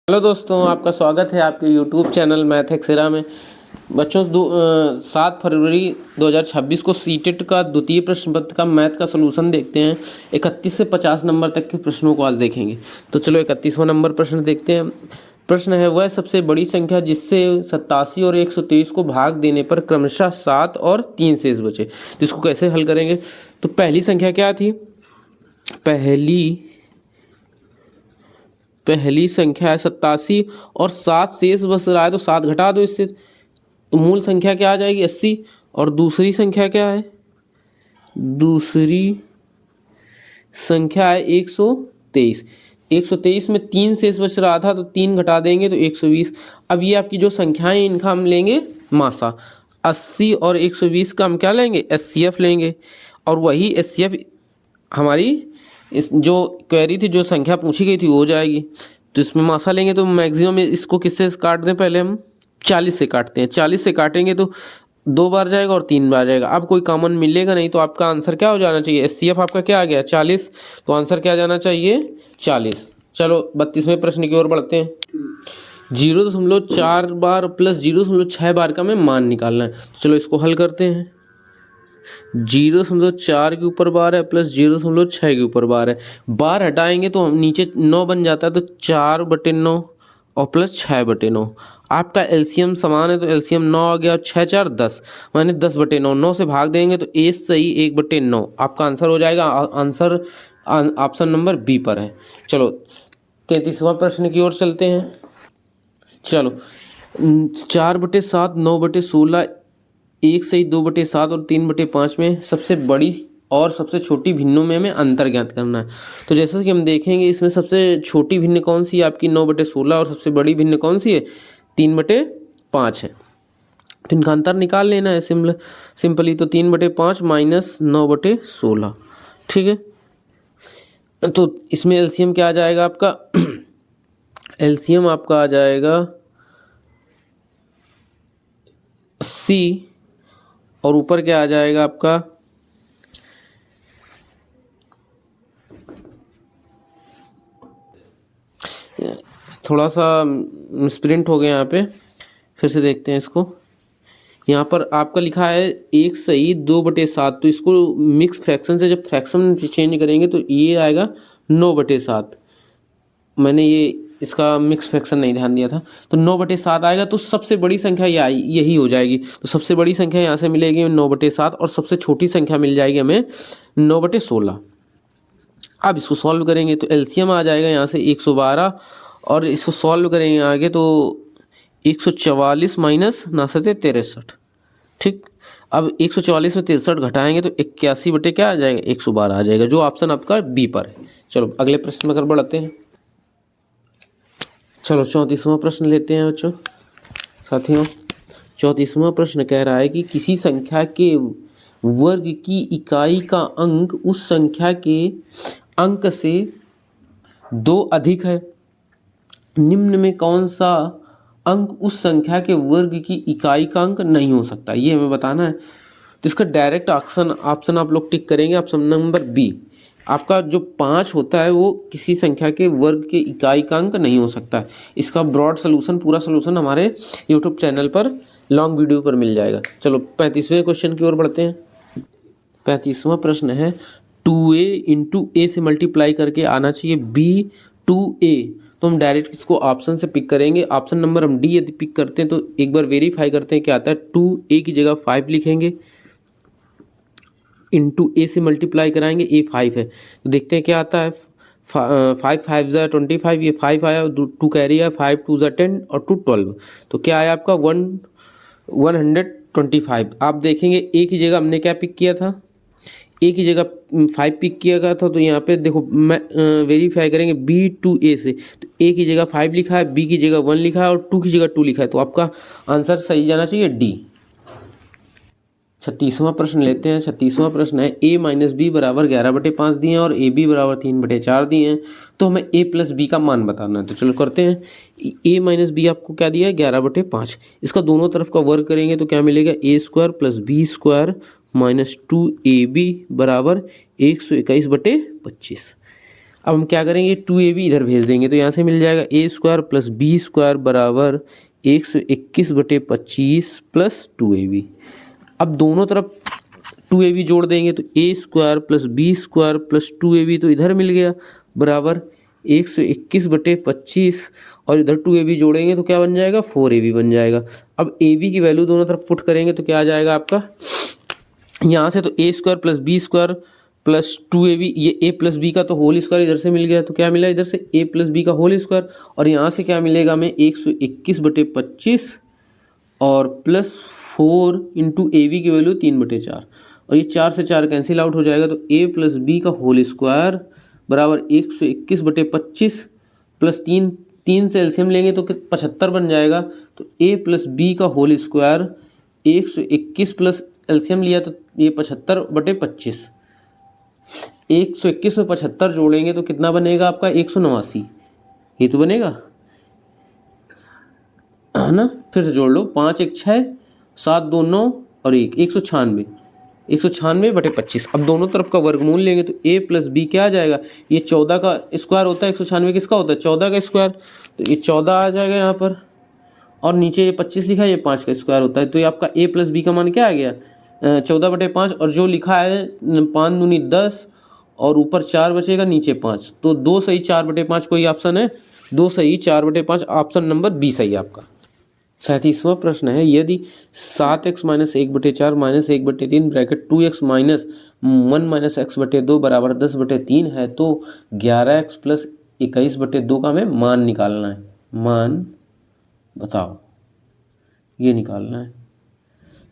Hello दोस्तों, आपका स्वागत है आपके यूट्यूब चैनल मैथ एक्सेरा में। बच्चों 7 फरवरी 2026 को सीटेट का द्वितीय प्रश्न पत्र का मैथ का सलूशन देखते हैं। 31 से 50 नंबर तक के प्रश्नों को आज देखेंगे। तो चलो 31वां नंबर प्रश्न देखते हैं। प्रश्न है, वह सबसे बड़ी संख्या जिससे 87 और 123 को भाग देने पर क्रमशः 7 और 3 शेष बचे। तो इसको कैसे हल करेंगे? तो पहली संख्या क्या थी? पहली संख्या है 87 और 7 शेष बच रहा है, तो 7 घटा दो इससे, तो मूल संख्या क्या आ जाएगी? 80। और दूसरी संख्या क्या है? दूसरी संख्या है 123। 123 में 3 शेष बच रहा था, तो 3 घटा देंगे तो 120। अब ये आपकी जो संख्याएं, इनका हम लेंगे मासा। 80 और 120 का हम क्या लेंगे? एचसीएफ लेंगे। और वही एचसीएफ हमारी इस जो क्वेरी थी, जो संख्या पूछी गई थी, वो हो जाएगी। तो इसमें मासा लेंगे तो मैक्सिमम इसको किससे काट दें? पहले हम 40 से काटते हैं। 40 से काटेंगे तो 2 बार जाएगा और 3 बार जाएगा। अब कोई कॉमन मिलेगा नहीं, तो आपका आंसर क्या हो जाना चाहिए? एचसीएफ आपका क्या आ गया? 40। तो आंसर क्या जाना चाहिए? 40। चलो 32वें प्रश्न की ओर बढ़ते हैं। 0.4 बार प्लस 0.6 बार का हमें मान निकालना है। तो चलो इसको हल करते हैं। 0.4 के ऊपर बार है प्लस 0.6 के ऊपर बार है। बार हटाएंगे तो हम नीचे 9 बन जाता है, तो 4/9 और प्लस 6/9। आपका एलसीएम समान है, तो एलसीएम 9 आ गया। 6 4 10 माने 10/9। 9 से भाग देंगे तो ए सही 1/9। आपका आंसर हो जाएगा। आंसर ऑप्शन नंबर बी पर है। चलो 33वां प्रश्न की ओर चलते हैं। चलो 4/7, 9/16, 1 सही 2/7 और 3/5 में सबसे बड़ी और सबसे छोटी भिन्नों में हमें अंतर ज्ञात करना है। तो जैसा कि हम देखेंगे, इसमें सबसे छोटी भिन्न कौन सी है? आपकी 9/16। और सबसे बड़ी भिन्न कौन सी है? 3/5 है। तो इनका अंतर निकाल लेना है सिंपली। तो 3/5 माइनस 9/16। ठीक है, तो इसमें एलसीएम क्या आ जाएगा आपका? एलसीएम आपका आ जाएगा 80 और ऊपर क्या आ जाएगा आपका? थोड़ा सा मिसप्रिंट हो गया यहाँ पे, फिर से देखते हैं इसको। यहाँ पर आपका लिखा है 1 सही 2/7। तो इसको मिक्स फ्रैक्शन से जब फ्रैक्शन चेंज करेंगे तो ये आएगा 9/7। मैंने ये इसका मिक्स फ्रैक्शन नहीं ध्यान दिया था। तो 9/7 आएगा, तो सबसे बड़ी संख्या यही हो जाएगी। तो सबसे बड़ी संख्या यहाँ से मिलेगी 9/7 और सबसे छोटी संख्या मिल जाएगी हमें 9/16। अब इसको सॉल्व करेंगे तो एलसीएम आ जाएगा यहाँ से 112 और इसको सॉल्व करेंगे आगे तो 144 माइनस 63। ठीक, अब 144 में 63 घटाएंगे तो 81 बटे क्या आ जाएगा? 112 आ जाएगा, जो ऑप्शन आपका बी पर है। चलो अगले प्रश्न में अगर बढ़ते हैं। चलो 34वां प्रश्न लेते हैं बच्चों साथियों। 34वां प्रश्न कह रहा है कि किसी संख्या के वर्ग की इकाई का अंक उस संख्या के अंक से 2 अधिक है। निम्न में कौन सा अंक उस संख्या के वर्ग की इकाई का अंक नहीं हो सकता? ये हमें बताना है। तो इसका डायरेक्ट ऑप्शन आप लोग टिक करेंगे। ऑप्शन नंबर बी, आपका जो 5 होता है वो किसी संख्या के वर्ग के इकाई का अंक नहीं हो सकता है। इसका ब्रॉड सोल्यूशन, पूरा सोल्यूशन हमारे यूट्यूब चैनल पर लॉन्ग वीडियो पर मिल जाएगा। चलो 35वें क्वेश्चन की ओर बढ़ते हैं। 35वां प्रश्न है, 2a इंटू ए से मल्टीप्लाई करके आना चाहिए b/2a। तो हम डायरेक्ट इसको ऑप्शन से पिक करेंगे। ऑप्शन नंबर हम डी यदि पिक करते हैं तो एक बार वेरीफाई करते हैं क्या आता है। 2a की जगह 5 लिखेंगे, इंटू ए से मल्टीप्लाई कराएंगे, ए 5 है तो देखते हैं क्या आता है। 5 5 ज़ा 25, ये 5 आया, 2 कैरी है, 5 2 ज़ा 10 और 2 12। तो क्या आया आपका 125। आप देखेंगे ए की जगह हमने क्या पिक किया था? ए की जगह 5 पिक किया गया था। तो यहाँ पे देखो मैं वेरीफाई करेंगे b/2a से, तो ए की जगह 5 लिखा है, बी की जगह 1 लिखा है और 2 की जगह 2 लिखा है। तो आपका आंसर सही जाना चाहिए डी। 36वां प्रश्न लेते हैं। 36वां प्रश्न है, a माइनस बी बराबर 11/5 दिए हैं और ए बी बराबर 3/4 दिए हैं। तो हमें a प्लस बी का मान बताना है। तो चलो करते हैं। a माइनस बी आपको क्या दिया है? 11/5। इसका दोनों तरफ का वर्ग करेंगे तो क्या मिलेगा? a² plus b² minus 2ab बराबर 121/25। अब हम क्या करेंगे, 2ab इधर भेज देंगे तो यहाँ से मिल जाएगा a square plus B square बराबर 121/25 प्लस 2ab। अब दोनों तरफ 2ab जोड़ देंगे तो a square plus B square plus 2ab तो इधर मिल गया बराबर 121/25 और इधर 2ab जोड़ेंगे तो क्या बन जाएगा, 4ab बन जाएगा। अब ab की वैल्यू दोनों तरफ पुट करेंगे तो क्या आ जाएगा आपका, यहाँ से तो a square plus B square plus 2ab, ये a प्लस बी का तो होल स्क्वायर इधर से मिल गया तो क्या मिला इधर से a प्लस बी का होल स्क्वायर, और यहाँ से क्या मिलेगा हमें 121/25 और प्लस 4 इंटू ए बी की वैल्यू 3/4 और ये 4 से 4 कैंसिल आउट हो जाएगा तो a प्लस बी का होल स्क्वायर बराबर 121/25 प्लस 3 से एलसीएम लेंगे तो 75 बन जाएगा। तो a प्लस बी का होल स्क्वायर 121 प्लस एलसीएम लिया तो ये 75/25, 121 में 75 जोड़ेंगे तो कितना बनेगा आपका 189, ये तो बनेगा है ना। फिर से जोड़ लो, 5 1 6 7 2 9 और 196, 196/25। अब दोनों तरफ का वर्गमूल लेंगे तो a प्लस बी क्या आ जाएगा, ये 14 का स्क्वायर होता है, 196 किसका होता है 14 का स्क्वायर, तो ये 14 आ जाएगा यहाँ पर, और नीचे ये 25 लिखा है, ये 5 का स्क्वायर होता है, तो ये आपका a प्लस बी का मान क्या आ गया 14/5, और जो लिखा है 5 दूनी 10 और ऊपर 4 बचेगा नीचे 5, तो 2 सही 4/5 कोई ऑप्शन है, 2 सही 4/5 ऑप्शन नंबर बी सही है आपका। 37वां प्रश्न है, यदि 7x minus 1/4 minus 1/3 bracket 2x minus 1 minus x/2 बराबर 10/3 है तो 11x प्लस 21/2 का हमें मान निकालना है। मान बताओ, ये निकालना है।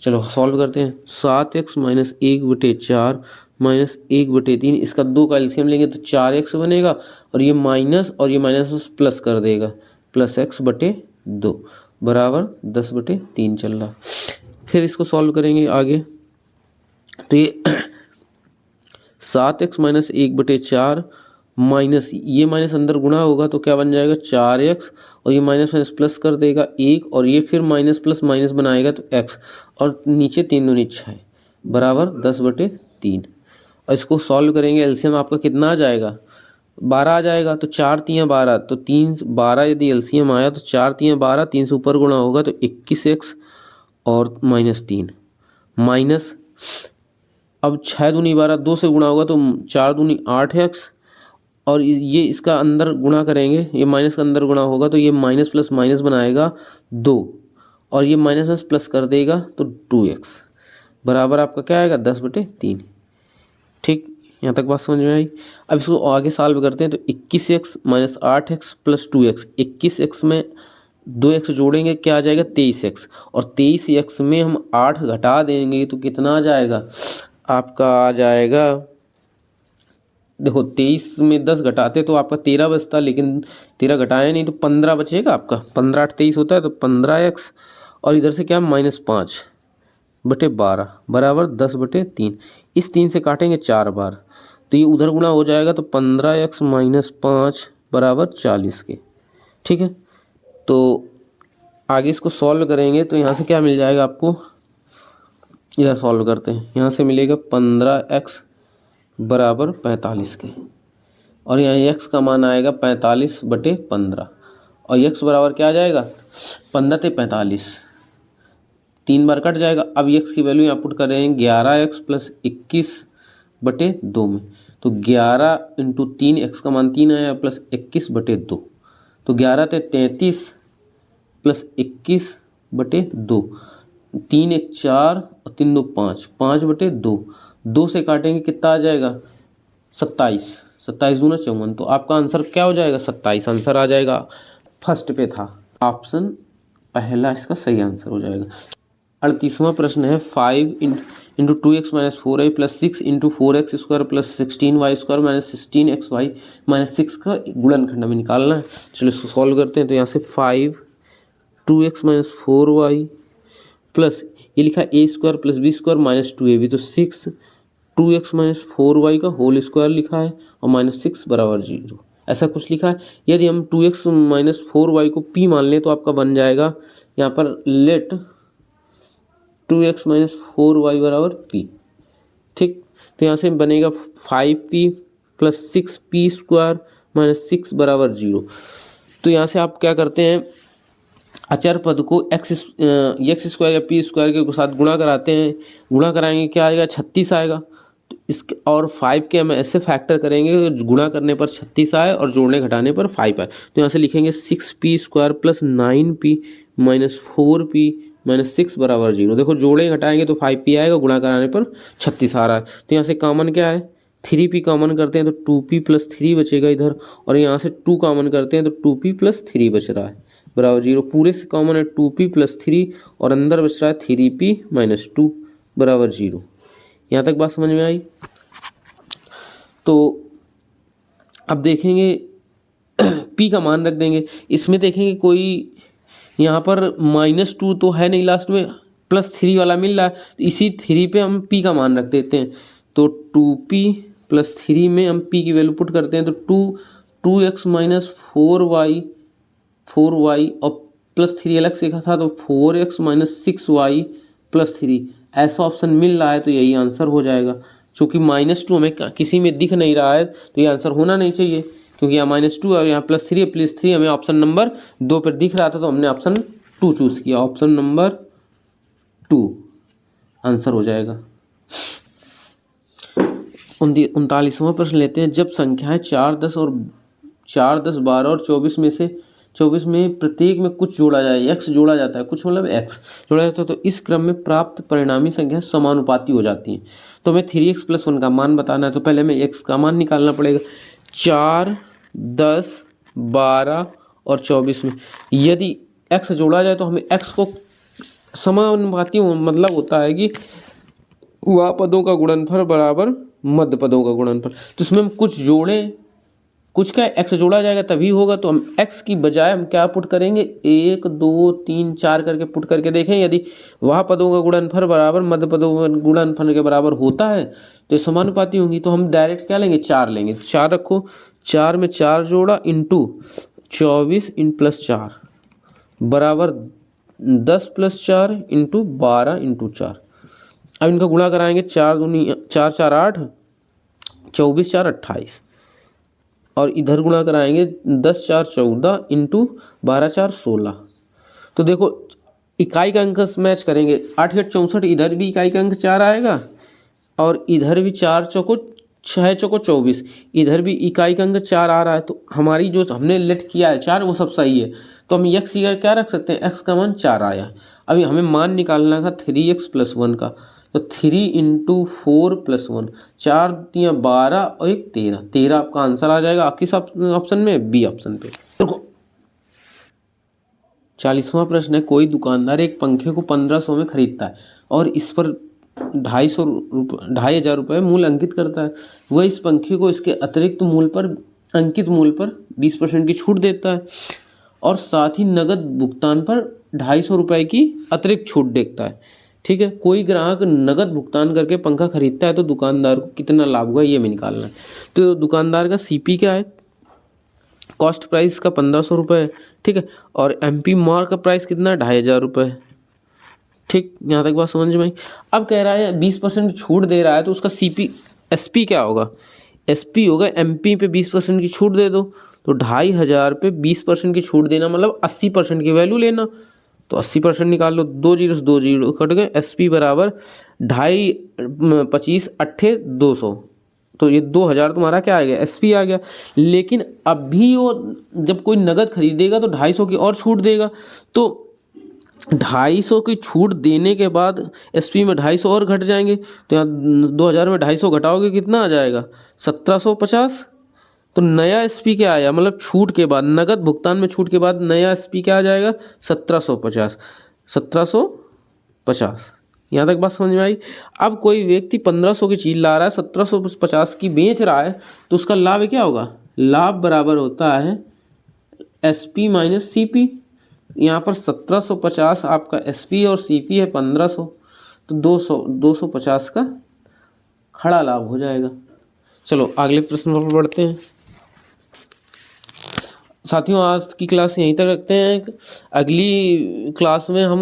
चलो सॉल्व करते हैं। 7x माइनस 1/4 माइनस 1/3, इसका 2 का एलसीएम लेंगे तो 4x बनेगा और ये माइनस प्लस कर देगा, प्लस x/2 बराबर 10/3 चल रहा। फिर इसको सॉल्व करेंगे आगे, तो ये 7x माइनस 1/4 माइनस ये माइनस अंदर गुणा होगा तो क्या बन जाएगा 4x, और ये माइनस माइनस प्लस कर देगा 1 और ये फिर माइनस प्लस माइनस बनाएगा तो x, और नीचे 3 दूनी 6 बराबर 10/3। और इसको सॉल्व करेंगे, एलसीएम आपका कितना आ जाएगा 12 आ जाएगा, तो 4 3 12, तो 3 12 यदि एलसीएम आया तो 4 3 12, 3 से ऊपर गुणा होगा तो 21x और -3 माइनस, अब 6 दूनी 12, 2 से गुणा होगा तो 4 दूनी 8x, और ये इसका अंदर गुणा करेंगे, ये माइनस का अंदर गुणा होगा तो ये माइनस प्लस माइनस बनाएगा 2 और ये माइनस प्लस कर देगा तो 2x बराबर आपका क्या आएगा 10/3। ठीक, यहाँ तक बात समझ में आई। अब इसको आगे सॉल्व करते हैं तो 21x minus 8x plus 2x, 21x में 2x जोड़ेंगे क्या आ जाएगा 23x, और 23x में हम 8 घटा देंगे तो कितना आ जाएगा आपका, आ जाएगा देखो 23 में 10 घटाते तो आपका 13 बचता, लेकिन 13 घटाया नहीं तो 15 बचेगा आपका, 15 8 23 होता है तो 15x, और इधर से क्या -5/12 बराबर 10/3। इस 3 से काटेंगे 4 बार तो ये उधर गुणा हो जाएगा तो 15x माइनस 5 बराबर 40 के। ठीक है, तो आगे इसको सॉल्व करेंगे तो यहाँ से क्या मिल जाएगा आपको, इधर सॉल्व करते हैं, यहाँ से मिलेगा 15x बराबर 45 के, और यहाँ x का मान आएगा 45/15 और x बराबर क्या आ जाएगा 15 से 45, 3 बार कट जाएगा। अब x की वैल्यू यहाँ पुट करेंगे 11x प्लस 21/2 में, तो 11 इंटू 3, x का मान 3 आया प्लस 21/2, तो 11 से 33 प्लस 21/2, 3 1 4 और 3 2 5, 5/2, 2 से काटेंगे कितना आ जाएगा 27, 27 दूना 54, तो आपका आंसर क्या हो जाएगा 27 आंसर आ जाएगा। फर्स्ट पे था ऑप्शन पहला इसका सही आंसर हो जाएगा। 38वां प्रश्न है 5 into 2x minus 4y plus 6 into 4x square plus 16y square minus 16xy minus 6 का गुणनखंड हमें निकालना है। चलो इसको सॉल्व करते हैं, तो यहाँ से 5 2x माइनस 4y प्लस ये लिखा a square plus B square minus 2ab, तो 6 2x माइनस 4y का होल स्क्वायर लिखा है और माइनस 6 बराबर 0 ऐसा कुछ लिखा है। यदि हम 2x माइनस 4y को p मान लें तो आपका बन जाएगा यहाँ पर लेट 2x माइनस 4y बराबर p। ठीक, तो यहाँ से बनेगा 5p प्लस 6p² माइनस 6 बराबर 0। तो यहाँ से आप क्या करते हैं, अचर पद को एक्स स्क्वायर या पी स्क्वायर के साथ गुणा कराते हैं। गुणा कराएंगे क्या आएगा, 36 आएगा। तो इसके और 5 के हम ऐसे फैक्टर करेंगे, गुणा करने पर 36 आए और जोड़ने घटाने पर 5 आए। तो यहाँ से लिखेंगे 6p² plus 9p minus 4p minus 6 बराबर 0। देखो जोड़े घटाएंगे तो 5p आएगा, गुणा कराने पर 36 आ रहा है। तो यहाँ से कॉमन क्या है, 3p कॉमन करते हैं तो 2p प्लस 3 बचेगा इधर, और यहाँ से 2 कॉमन करते हैं तो 2p प्लस 3 बच रहा है बराबर 0। पूरे से कॉमन है 2p प्लस 3 और अंदर बच रहा है 3p माइनस 2 बराबर 0। यहाँ तक बात समझ में आई। तो अब देखेंगे p का मान रख देंगे। इसमें देखेंगे कोई यहाँ पर -2 तो है नहीं लास्ट में, +3 वाला मिल रहा है, तो इसी 3 पे हम p का मान रख देते हैं। तो 2p प्लस 3 में हम p की वैल्यू पुट करते हैं तो 2x माइनस 4y और प्लस 3 अलग से था तो 4x माइनस 6y प्लस 3 ऐसा ऑप्शन मिल रहा है, तो यही आंसर हो जाएगा। चूँकि -2 हमें किसी में दिख नहीं रहा है तो ये आंसर होना नहीं चाहिए, क्योंकि यहाँ -2 और यहाँ +3 हमें ऑप्शन नंबर 2 पर दिख रहा था, तो हमने ऑप्शन 2 चूज़ किया। ऑप्शन नंबर 2 आंसर हो जाएगा। 39वां प्रश्न लेते हैं। जब संख्याएं 4, 10 और 12 और 24 में से 24 में प्रत्येक में कुछ जोड़ा जाए, x जोड़ा जाता है, कुछ मतलब x जोड़ा जाता है, तो इस क्रम में प्राप्त परिणामी संख्या समानुपाती हो जाती हैं। तो हमें 3x + 1 का मान बताना है, तो पहले हमें x का मान निकालना पड़ेगा। 4, 10, 12 और 24 में यदि x जोड़ा जाए तो हमें x को समानुपाती मतलब होता है कि वह पदों का गुणनफल बराबर मध्य पदों का गुणनफल। तो इसमें हम कुछ जोड़ें, कुछ का x जोड़ा जाएगा तभी होगा, तो हम x की बजाय हम क्या पुट करेंगे, 1, 2, 3, 4 करके पुट करके देखें। यदि वह पदों का गुणनफल बराबर मध्य पदों का गुणनफल के बराबर होता है तो ये समानुपाती होंगी। तो हम डायरेक्ट क्या लेंगे, 4 लेंगे। तो 4 रखो, 4 में 4 जोड़ा इंटू 24 + 4 बराबर 10 + 4 इंटू 12 इंटू 4। अब इनका गुणा कराएंगे, 4 दूनी 4 4 8, 24 4 28, और इधर गुणा कराएंगे 10 4 14 इंटू 12 4 16। तो देखो इकाई का अंक मैच करेंगे, 8 8 64, इधर भी इकाई का अंक 4 आएगा और इधर भी 4 चौको 6 चौको 24, इधर भी इकाई का अंक 4 आ रहा है। तो हमारी जो हमने लेट किया है 4 वो सब सही है, तो हम x क्या रख सकते हैं, x का मान 4 आया। अभी हमें मान निकालना था 3x + 1 का, तो 3 × 4 + 1, 4 × 12 और 1 13 आपका आंसर आ जाएगा। किस ऑप्शन में, बी ऑप्शन पे। देखो 40वां प्रश्न है। कोई दुकानदार एक पंखे को 1500 में खरीदता है और इस पर 2,500 रुपये मूल्य अंकित करता है। वह इस पंखे को इसके अतिरिक्त मूल्य पर अंकित मूल्य पर 20% की छूट देता है और साथ ही नगद भुगतान पर 250 रुपये की अतिरिक्त छूट देता है। ठीक है, कोई ग्राहक नगद भुगतान करके पंखा खरीदता है तो दुकानदार को कितना लाभ हुआ ये हमें निकालना है। तो दुकानदार का CP क्या है, कॉस्ट प्राइस का 1500 रुपये, ठीक है, और MP मार्क का प्राइस कितना है, 2500 रुपये। ठीक, यहाँ तक बात समझ में आई। अब कह रहा है 20% छूट दे रहा है तो उसका SP क्या होगा, SP होगा MP पे 20% की छूट दे दो, तो 2500 पे 20% की छूट देना मतलब 80% की वैल्यू लेना। तो 80% निकाल लो, 2 जीरो से 2 जीरो कट गए, SP बराबर 2.5 25 8 200, तो ये 2000 तुम्हारा क्या आ गया, SP आ गया। लेकिन अभी वो जब कोई नगद खरीदेगा तो 250 की और छूट देगा, तो 250 की छूट देने के बाद SP में 250 और घट जाएंगे, तो यहाँ 2000 में 250 घटाओगे कितना आ जाएगा, 1750। तो नया SP क्या आया, मतलब छूट के बाद, नगद भुगतान में छूट के बाद नया SP क्या आ जाएगा, 1750। 1750, यहाँ तक बात समझ में आई। अब कोई व्यक्ति 1500 की चीज़ ला रहा है, 1750 की बेच रहा है, तो उसका लाभ क्या होगा, लाभ बराबर होता है SP माइनस CP। यहाँ पर 1750 आपका SP और CP है 1500, तो 250 का खड़ा लाभ हो जाएगा। चलो अगले प्रश्न पर बढ़ते हैं। साथियों आज की क्लास यहीं तक रखते हैं। अगली क्लास में हम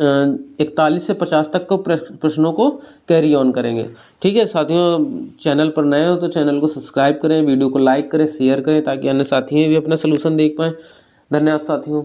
41 से 50 तक को प्रश्नों को कैरी ऑन करेंगे। ठीक है साथियों, चैनल पर नए हो तो चैनल को सब्सक्राइब करें, वीडियो को लाइक करें, शेयर करें ताकि अन्य साथी भी अपना सलूशन देख पाएँ। धन्यवाद साथियों।